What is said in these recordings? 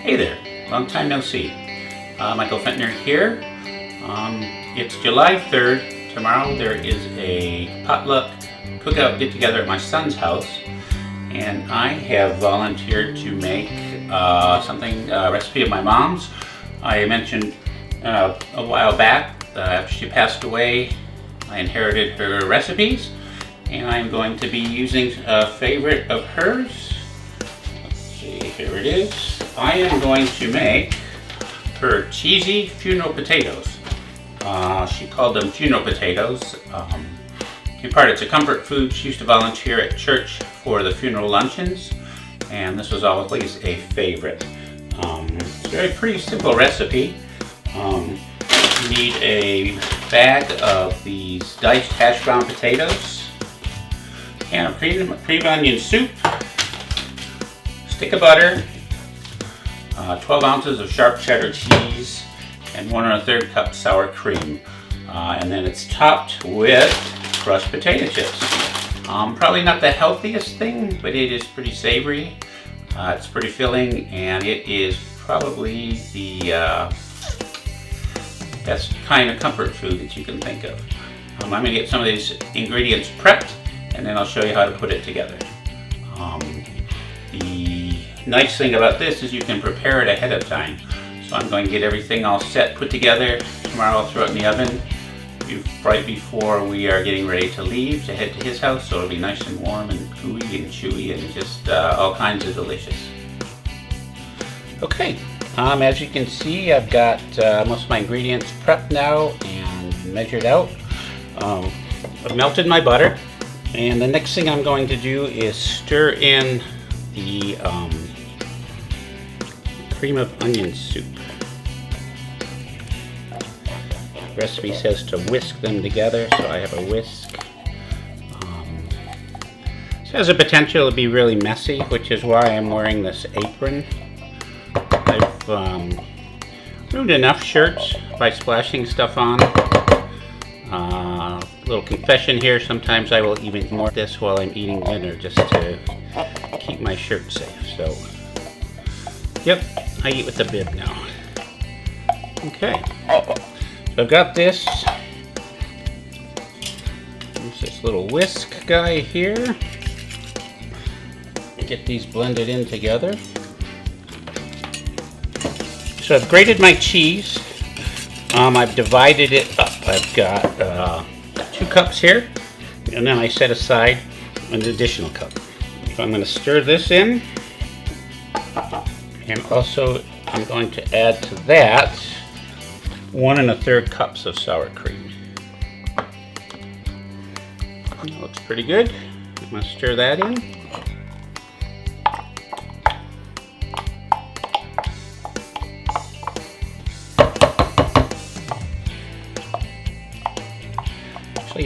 Hey there, long time no see. Michael Fentner here. It's July 3rd. Tomorrow there is a potluck cookout get together at my son's house, and I have volunteered to make a recipe of my mom's. I mentioned a while back after she passed away, I inherited her recipes, and I'm going to be using a favorite of hers. Let's see, here it is. I am going to make her cheesy funeral potatoes. She called them funeral potatoes. In part, it's a comfort food. She used to volunteer at church for the funeral luncheons, and this was always a favorite. It's a very pretty simple recipe. You need a bag of these diced hash brown potatoes, a can of cream onion soup, stick of butter, 12 ounces of sharp cheddar cheese, and 1 1/3 cup sour cream. And then it's topped with crushed potato chips. Probably not the healthiest thing, but it is pretty savory. It's pretty filling, and it is probably the best kind of comfort food that you can think of. I'm going to get some of these ingredients prepped, and then I'll show you how to put it together. The nice thing about this is you can prepare it ahead of time. So I'm going to get everything all set, put together. Tomorrow I'll throw it in the oven right before we are getting ready to leave to head to his house, so it'll be nice and warm and gooey and chewy and just all kinds of delicious. Okay, as you can see, I've got most of my ingredients prepped now and measured out. I've melted my butter, and the next thing I'm going to do is stir in the cream of onion soup. The recipe says to whisk them together, so I have a whisk. This has a potential to be really messy, which is why I'm wearing this apron. I've ruined enough shirts by splashing stuff on. Little confession here, sometimes I will even more this while I'm eating dinner just to keep my shirt safe. So, yep, I eat with a bib now. Okay, so I've got this. There's this little whisk guy here. Get these blended in together. So I've grated my cheese. I've divided it up. I've got 2 cups here, and then I set aside an additional cup. So I'm going to stir this in, and also I'm going to add to that 1 1/3 cups of sour cream. That looks pretty good. I'm going to stir that in.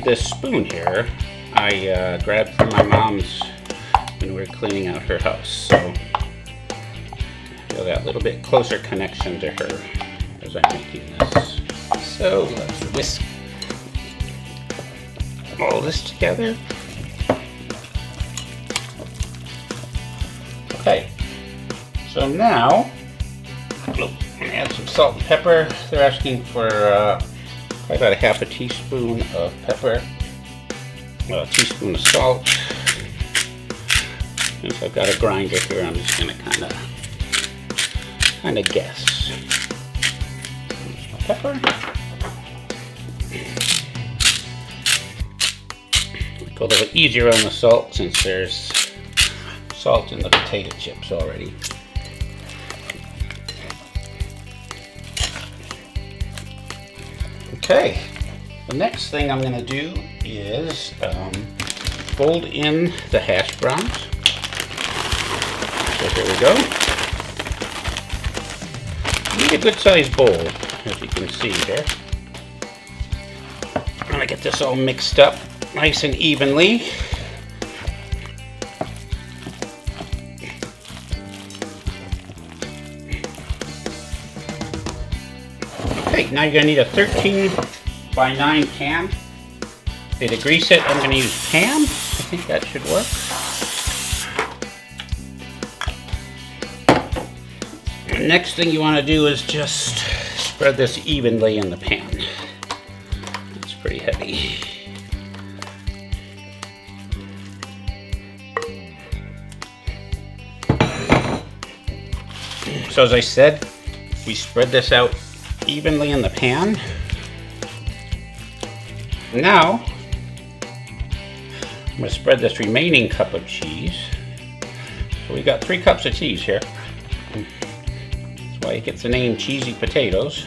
This spoon here I grabbed from my mom's when we were cleaning out her house, so I feel that little bit closer connection to her as I'm making this. So let's whisk all this together. Okay, so now I'm going to add some salt and pepper. They're asking for about a half a teaspoon of pepper, a teaspoon of salt. Since I've got a grinder here, I'm just going to kind of guess. Pepper. Go a little bit easier on the salt since there's salt in the potato chips already. Okay, the next thing I'm going to do is fold in the hash browns. So here we go. You need a good sized bowl, as you can see there. I'm going to get this all mixed up nice and evenly. Okay, now you're going to need a 13 by 9 pan. Okay, to grease it, I'm going to use Pam. I think that should work. Next thing you want to do is just spread this evenly in the pan. It's pretty heavy. So as I said, we spread this out evenly in the pan. Now, I'm going to spread this remaining cup of cheese. So we got 3 cups of cheese here. That's why it gets the name cheesy potatoes.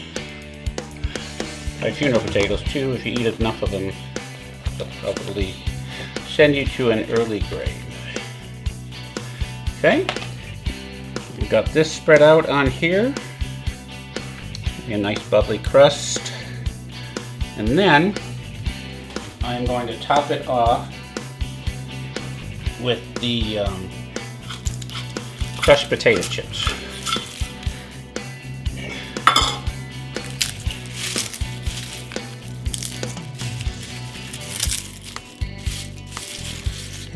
Like funeral potatoes too, if you eat enough of them, they'll probably send you to an early grave. Okay, we've got this spread out on here. A nice bubbly crust. And then I'm going to top it off with the crushed potato chips.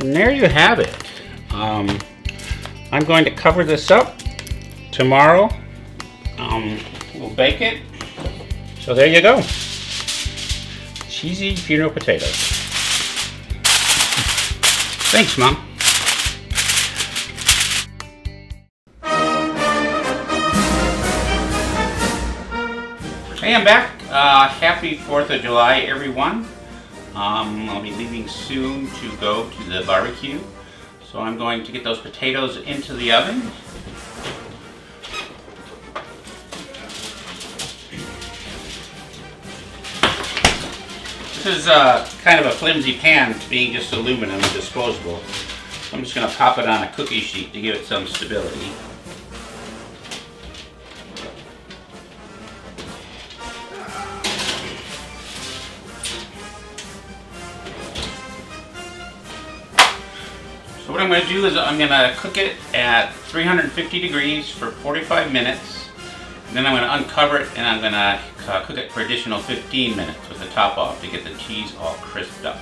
And there you have it. I'm going to cover this up. Tomorrow we'll bake it. So there you go. Cheesy funeral potatoes. Thanks, Mom. Hey, I'm back. Happy 4th of July, everyone. I'll be leaving soon to go to the barbecue. So I'm going to get those potatoes into the oven. This is kind of a flimsy pan, being just aluminum and disposable. I'm just going to pop it on a cookie sheet to give it some stability. So what I'm going to do is I'm going to cook it at 350 degrees for 45 minutes. And then I'm going to uncover it and I'm going to cook it for additional 15 minutes with the top off to get the cheese all crisped up.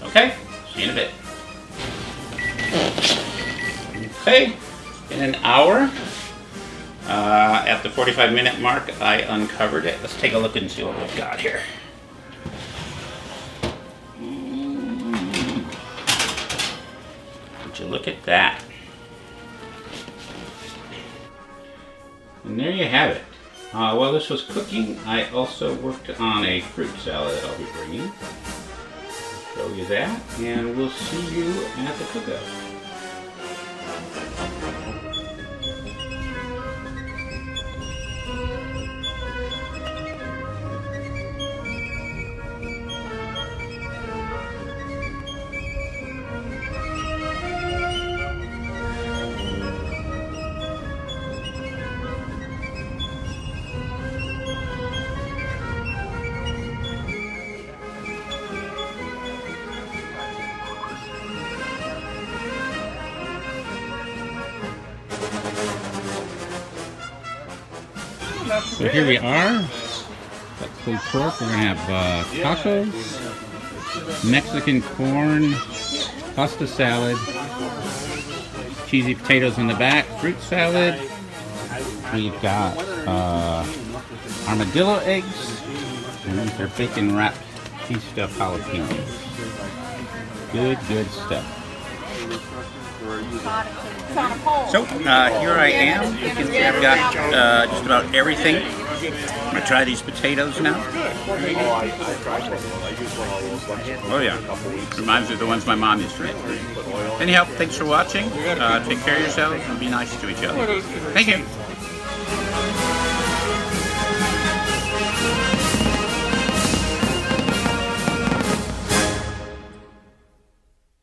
Okay, see you in a bit. Okay, in an hour, at the 45-minute mark, I uncovered it. Let's take a look and see what we've got here. Would you look at that? And there you have it. While this was cooking, I also worked on a fruit salad that I'll be bringing. Show you that, and we'll see you at the cookout. So here we are. Got pulled pork. We're gonna have tacos, Mexican corn, pasta salad, cheesy potatoes in the back, fruit salad. We've got armadillo eggs, and these are bacon wrapped cheese stuffed jalapenos. Good stuff. So here I am. You can see I've got just about everything. I'm going to try these potatoes now. Oh yeah, reminds me of the ones my mom used to make. Anyhow, thanks for watching. Take care of yourselves and be nice to each other. Thank you.